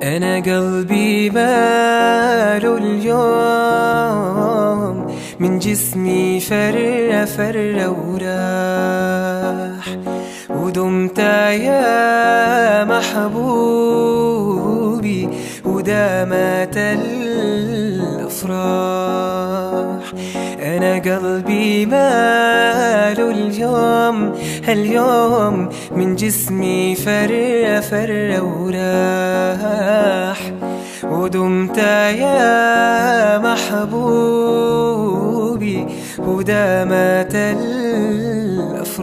أنا قلبي ماله اليوم من جسمي فر وراح، ودمت يا محبوبي ودامت الأفراح. أنا قلبي ماله اليوم من جسمي فر وراح، ودمت يا محبوبي ودامت الأفراح.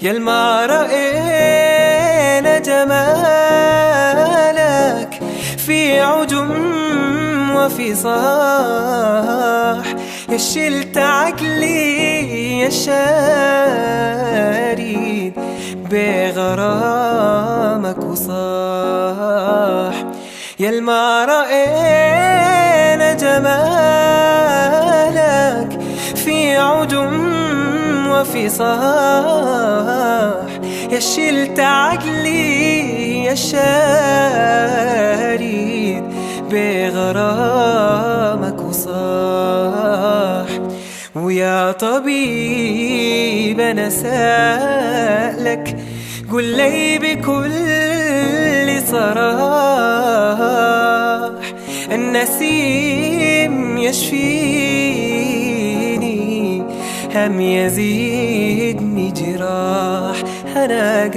يا الما رأينا جمالك في عجم وفي صاح، يا شلت عقلي يا شارد بغرامك وصاح. يا الما رأينا جمالك في عجم وفي صاح، يا شلت عقلي يا شارد بغرامك وصاح. ويا طبيب أنا سألك قل لي بكل صراح، النسيم يشفيني هم يزيدني جراح. أنا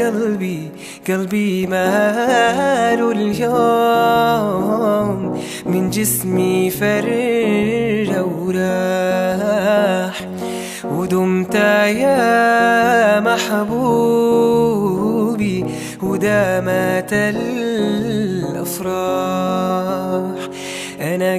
قلبي ماله اليوم من جسمي فر وراح، ودمت يا محبوبي ودامت الأفراح. أنا